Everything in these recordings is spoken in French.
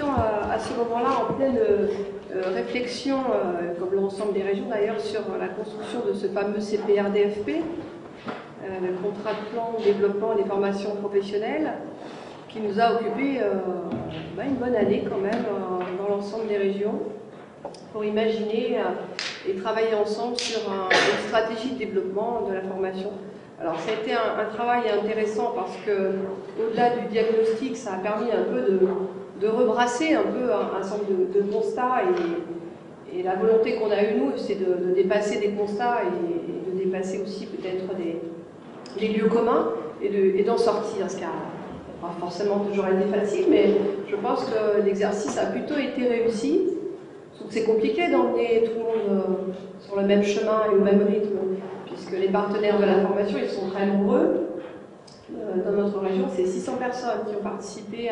étions à ce moment-là en pleine réflexion, comme l'ensemble des régions d'ailleurs, sur la construction de ce fameux CPRDFP, le contrat de plan de développement des formations professionnelles, qui nous a occupé une bonne année quand même dans l'ensemble des régions, pour imaginer et travailler ensemble sur une stratégie de développement de la formation. Alors ça a été un travail intéressant parce que, au-delà du diagnostic, ça a permis un peu de rebrasser un peu un certain nombre de constats, et la volonté qu'on a eue nous, c'est de dépasser des constats et de dépasser aussi peut-être des lieux communs et d'en sortir, ce qui n'a pas forcément toujours été facile, mais je pense que l'exercice a plutôt été réussi. C'est compliqué d'emmener tout le monde sur le même chemin et au même rythme, puisque les partenaires de la formation, ils sont très nombreux. Dans notre région, c'est 600 personnes qui ont participé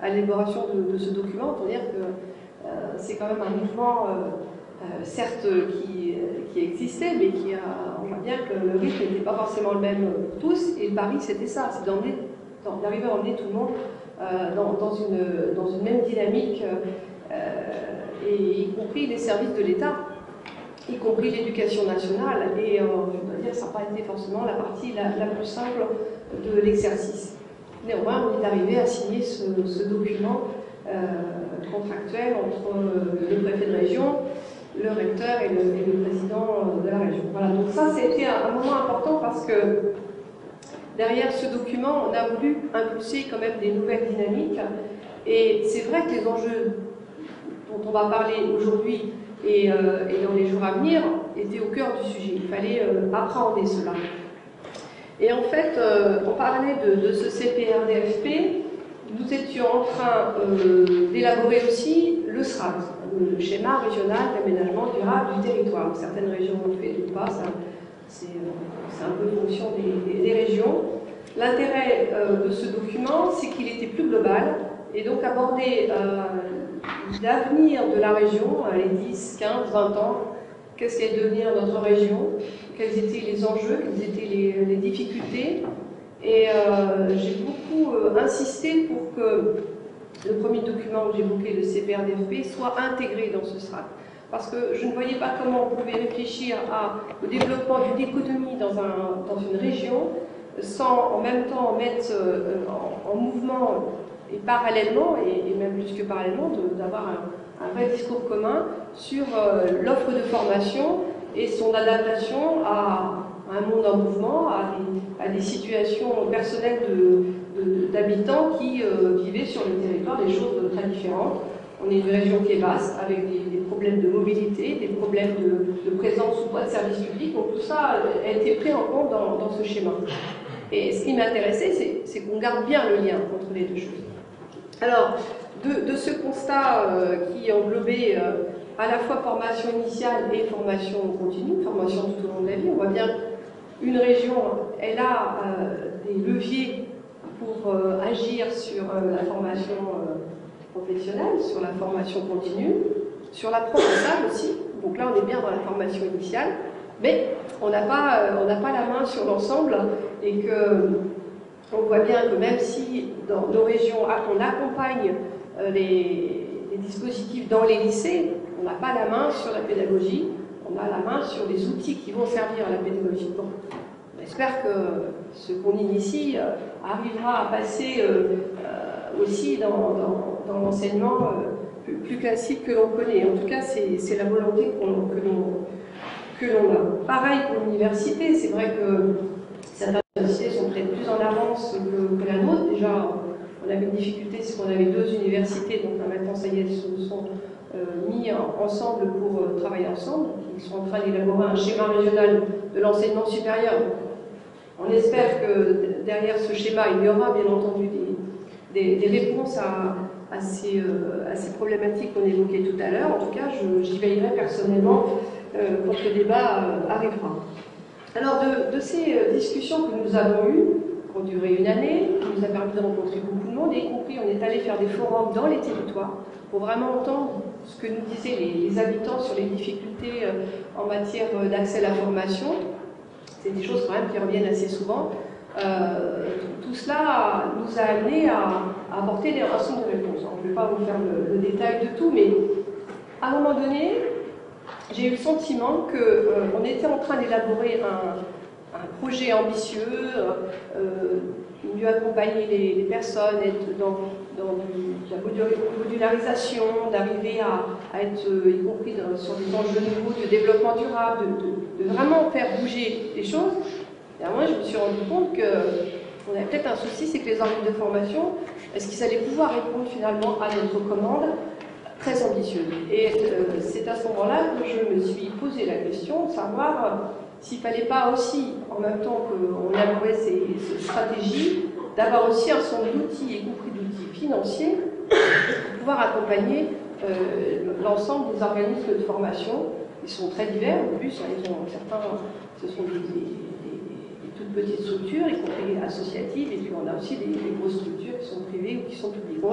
à l'élaboration de ce document. Pour dire que c'est quand même un mouvement, certes, qui existait, mais on voit bien que le rythme n'était pas forcément le même pour tous. Et le pari, c'était ça, c'est d'arriver à emmener tout le monde dans une même dynamique, et y compris les services de l'État, y compris l'éducation nationale, et je dois dire que ça n'a pas été forcément la partie la plus simple de l'exercice. Néanmoins, on est arrivé à signer ce document contractuel entre le préfet de région, le recteur et le président de la région. Voilà, donc ça, c'était un moment important parce que derrière ce document, on a voulu impulser quand même des nouvelles dynamiques, et c'est vrai que les enjeux dont on va parler aujourd'hui et dans les jours à venir étaient au cœur du sujet. Il fallait appréhender cela. Et en fait, on parlait de ce CPRDFP, nous étions en train d'élaborer aussi le SRAT, le schéma régional d'aménagement durable du territoire. Certaines régions l'ont fait, d'autres pas, c'est un peu fonction des régions. L'intérêt de ce document, c'est qu'il était plus global, et donc aborder l'avenir de la région, les 10, 15, 20 ans, qu'est-ce qu'est devenir notre région, quels étaient les enjeux, quelles étaient les difficultés. Et j'ai beaucoup insisté pour que le premier document que j'évoquais, le CPRDFP, soit intégré dans ce SRAT. Parce que je ne voyais pas comment on pouvait réfléchir au développement d'une économie dans une région sans en même temps mettre en mouvement et parallèlement, et même plus que parallèlement, d'avoir un vrai discours commun sur l'offre de formation et son adaptation à un monde en mouvement, à des situations personnelles d'habitants qui vivaient sur le territoire des choses très différentes. On est une région qui est vaste, avec des problèmes de mobilité, des problèmes de présence ou pas de services publics, donc tout ça a été pris en compte dans ce schéma. Et ce qui m'intéressait, c'est qu'on garde bien le lien entre les deux choses. Alors, de ce constat qui englobait à la fois formation initiale et formation continue, formation tout au long de la vie, on voit bien qu'une région, elle a des leviers pour agir sur la formation professionnelle, sur la formation continue, sur l'apprentissage aussi. Donc là, on est bien dans la formation initiale, mais on n'a pas la main sur l'ensemble, et on voit bien que même si dans nos régions, on accompagne les dispositifs dans les lycées, on n'a pas la main sur la pédagogie, on a la main sur les outils qui vont servir à la pédagogie. Bon, on espère que ce qu'on initie arrivera à passer aussi dans l'enseignement plus classique que l'on connaît. En tout cas, c'est la volonté que l'on a. Pareil pour l'université, c'est vrai que certaines universités sont peut-être plus en avance que la nôtre. Déjà, on avait une difficulté, c'est qu'on avait 2 universités, donc maintenant ça y est, elles se sont mis ensemble pour travailler ensemble. Ils sont en train d'élaborer un schéma régional de l'enseignement supérieur. On espère que derrière ce schéma, il y aura bien entendu des réponses à ces problématiques qu'on évoquait tout à l'heure. En tout cas, j'y veillerai personnellement quand le débat arrivera. Alors, de ces discussions que nous avons eues, qui ont duré une année, qui nous a permis de rencontrer beaucoup de monde, et y compris on est allé faire des forums dans les territoires pour vraiment entendre ce que nous disaient les habitants sur les difficultés en matière d'accès à la formation. C'est des choses quand même qui reviennent assez souvent. Tout cela nous a amené a apporté un certain nombre de réponses. Je ne vais pas vous faire le détail de tout, mais à un moment donné, j'ai eu le sentiment qu'on était en train d'élaborer un projet ambitieux, mieux accompagner les personnes, être dans la modularisation, d'arriver à être, y compris sur des enjeux nouveaux de développement durable, de vraiment faire bouger les choses. Et à moi, je me suis rendu compte qu'on avait peut-être un souci, c'est que les organismes de formation, est-ce qu'ils allaient pouvoir répondre finalement à notre commande très ambitieuse. Et c'est à ce moment-là que je me suis posé la question de savoir s'il ne fallait pas aussi, en même temps qu'on élaborait ces stratégies, d'avoir aussi un certain nombre d'outils, y compris d'outils financiers, pour pouvoir accompagner l'ensemble des organismes de formation. Ils sont très divers, en plus, certains, ce sont des toutes petites structures, y compris associatives, et puis on a aussi des grosses structures qui sont privées ou qui sont publiques. Donc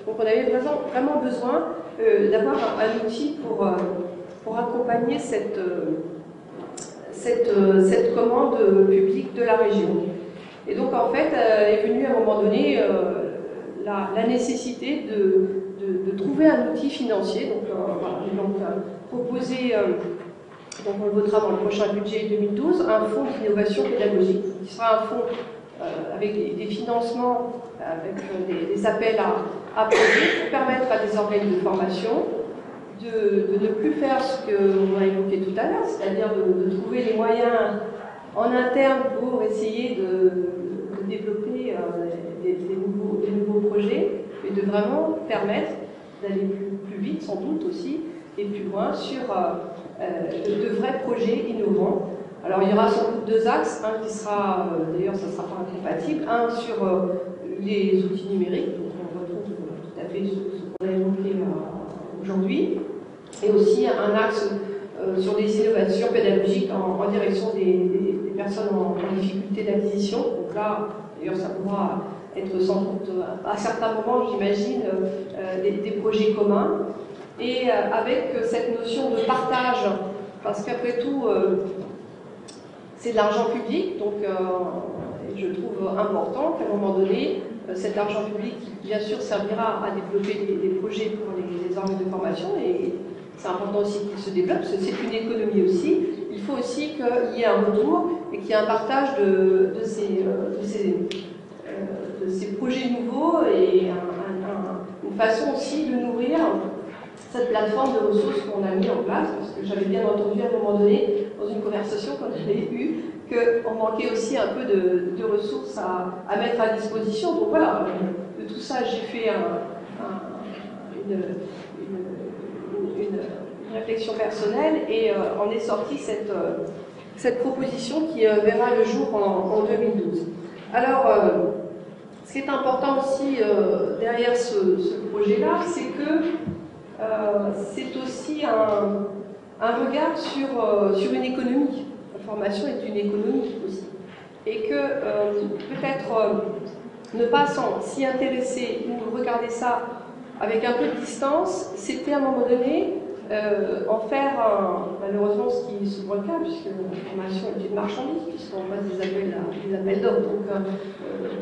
on avait vraiment besoin d'avoir un outil pour accompagner cette commande publique de la région. Et donc en fait est venue à un moment donné la nécessité de trouver un outil financier. Donc voilà, j'ai donc proposé, donc on le votera dans le prochain budget 2012, un fonds d'innovation pédagogique, qui sera un fonds avec des financements, avec des appels à projets pour permettre à des organismes de formation de ne plus faire ce qu'on a évoqué tout à l'heure, c'est-à-dire de trouver les moyens en interne pour essayer de développer des nouveaux projets, mais de vraiment permettre d'aller plus vite, sans doute aussi, et plus loin sur de vrais projets innovants. Alors il y aura sans doute deux axes, un qui sera, d'ailleurs ça ne sera pas incompatible, un sur les outils numériques, donc on retrouve tout à fait ce qu'on a évoqué aujourd'hui, et aussi un axe sur les innovations pédagogiques en direction des personnes en difficulté d'acquisition. Donc là, d'ailleurs ça pourra être sans doute à certains moments, j'imagine, des projets communs, et avec cette notion de partage, parce qu'après tout, c'est de l'argent public, donc je trouve important qu'à un moment donné, cet argent public, bien sûr, servira à développer des projets pour les organismes de formation, et c'est important aussi qu'il se développe, parce que c'est une économie aussi. Il faut aussi qu'il y ait un retour et qu'il y ait un partage de ces projets nouveaux et une façon aussi de nourrir cette plateforme de ressources qu'on a mis en place, parce que j'avais bien entendu à un moment donné, dans une conversation qu'on avait eue, qu'on manquait aussi un peu de ressources à mettre à disposition. Donc voilà, de tout ça, j'ai fait une réflexion personnelle et en est sortie cette proposition qui verra le jour en 2012. Alors, ce qui est important aussi derrière ce projet-là, c'est que c'est aussi un regard sur une économie. La formation est une économie aussi. Et que peut-être ne pas s'y intéresser ou regarder ça avec un peu de distance, c'était à un moment donné en faire malheureusement ce qui est souvent le cas, puisque la formation est une marchandise, puisqu'on passe des appels d'offres. Donc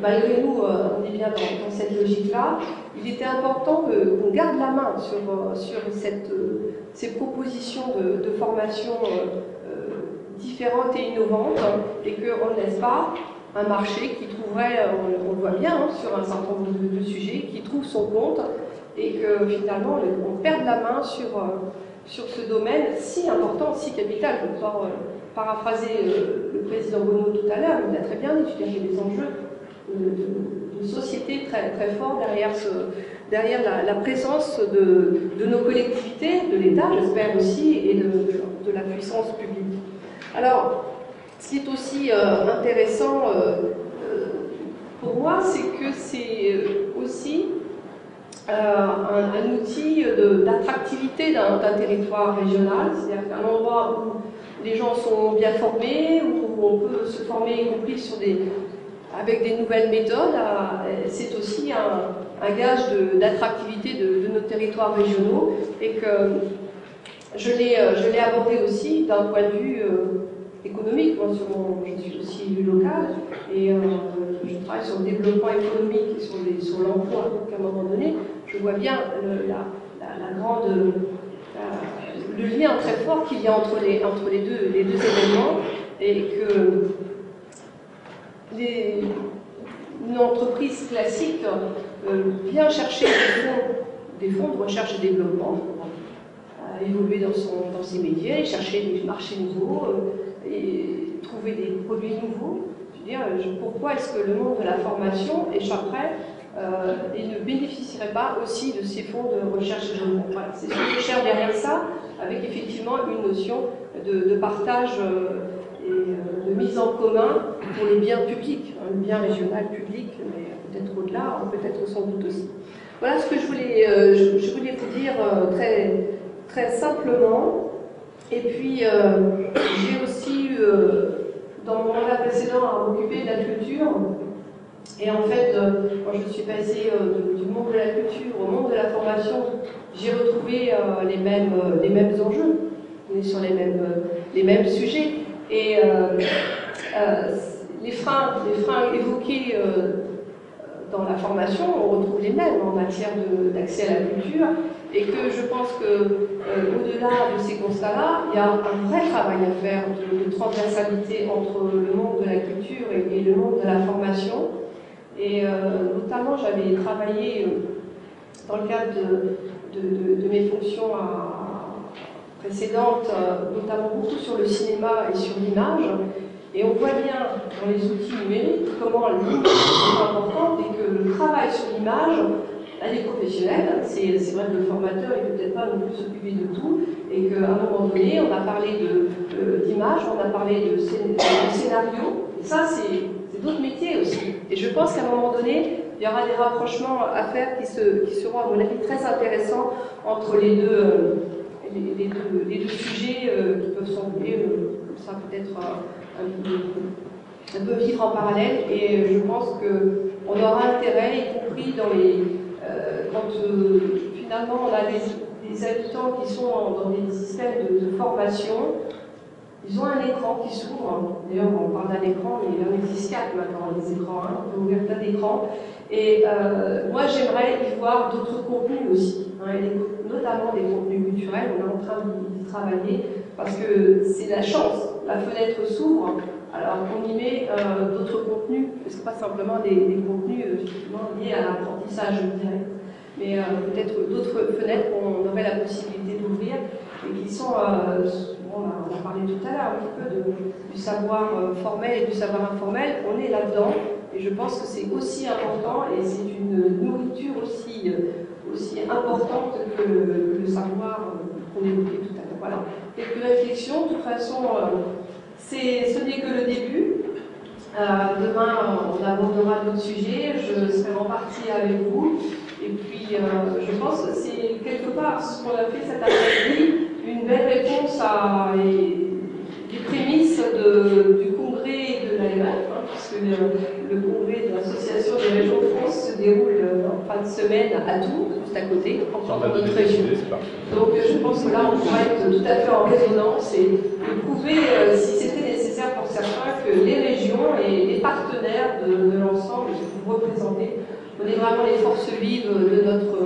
malgré nous, on est bien dans cette logique-là. Il était important qu'on garde la main sur ces propositions de formation différentes et innovantes, et qu'on ne laisse pas un marché qui trouverait, on le voit bien sur un certain nombre de sujets, qui trouve son compte, et que finalement on perde la main sur ce domaine si important, si capital. Je vais paraphraser le président Bonneau tout à l'heure, il a très bien dit, il y a des enjeux de société très, très forts derrière la présence de nos collectivités, de l'État, j'espère aussi, et de la puissance publique. Alors, ce qui est aussi intéressant pour moi, c'est que c'est aussi un outil d'attractivité d'un territoire régional, c'est-à-dire qu'un endroit où les gens sont bien formés, où on peut se former, y compris avec des nouvelles méthodes, c'est aussi un gage d'attractivité de nos territoires régionaux, et que je l'ai abordé aussi d'un point de vue économique. Moi, je suis aussi élu local et je travaille sur le développement économique et sur l'emploi. Donc, à un moment donné, je vois bien le lien très fort qu'il y a entre les deux événements, et que une entreprise classique vient chercher des fonds de recherche et développement, évoluer dans ses métiers, chercher des marchés nouveaux et trouver des produits nouveaux. Je veux dire, pourquoi est-ce que le monde de la formation échapperait et ne bénéficierait pas aussi de ces fonds de recherche et développement? Voilà, c'est ce que je cherche derrière ça, avec effectivement une notion de partage et de mise en commun pour les biens publics, le bien régional public, mais peut-être au-delà, peut-être sans doute aussi. Voilà ce que je voulais vous dire très, très simplement. Et puis, j'ai aussi eu, dans mon mandat précédent, à m'occuper de la culture. Et en fait, quand je suis passée du monde de la culture au monde de la formation, j'ai retrouvé les mêmes enjeux. On est sur les mêmes sujets. Et les freins évoqués dans la formation, on retrouve les mêmes en matière d'accès à la culture, et que je pense qu'au-delà de ces constats-là, il y a un vrai travail à faire de transversalité entre le monde de la culture et le monde de la formation. Et notamment, j'avais travaillé dans le cadre de mes fonctions précédentes, notamment beaucoup sur le cinéma et sur l'image. Et on voit bien dans les outils numériques comment l'image est importante, et que le travail sur l'image, elle est professionnelle. C'est vrai que le formateur ne peut peut-être pas non plus s'occuper de tout, et qu'à un moment donné, on a parlé d'image, on a parlé de scénario, et ça, c'est d'autres métiers aussi. Et je pense qu'à un moment donné, il y aura des rapprochements à faire qui seront, à mon avis, très intéressants entre les deux sujets qui peuvent sembler comme ça peut-être un peu vivre en parallèle. Et je pense qu'on aura intérêt, y compris quand finalement on a des habitants qui sont dans des systèmes de formation. Ils ont un écran qui s'ouvre. D'ailleurs, on parle d'un écran, mais il en existe 4 maintenant, des écrans. On peut ouvrir plein d'écrans. Et moi, j'aimerais y voir d'autres contenus aussi, notamment des contenus culturels. On est en train d'y travailler parce que c'est la chance. La fenêtre s'ouvre, alors on y met d'autres contenus, parce que pas simplement des contenus effectivement liés à l'apprentissage direct, mais peut-être d'autres fenêtres qu'on aurait la possibilité d'ouvrir, et qui sont, on a parlé tout à l'heure un petit peu du savoir formel et du savoir informel. On est là-dedans, et je pense que c'est aussi important, et c'est une nourriture aussi importante que le savoir qu'on évoquait tout à l'heure. Voilà, quelques réflexions. De toute façon, ce n'est que le début. Demain, on abordera d'autres sujets. Je serai en partie avec vous. Et puis, je pense que c'est quelque part ce qu'on a fait cet après-midi, une belle réponse les prémices du congrès de l'AMF, puisque le congrès de l'Association des régions de France se déroule en fin de semaine à Tours, juste à côté, dans notre région. Donc je pense que là, on pourrait être tout à fait en résonance et prouver, si c'était nécessaire pour certains, que les régions et les partenaires de l'ensemble que vous représentez, on est vraiment les forces vives de notre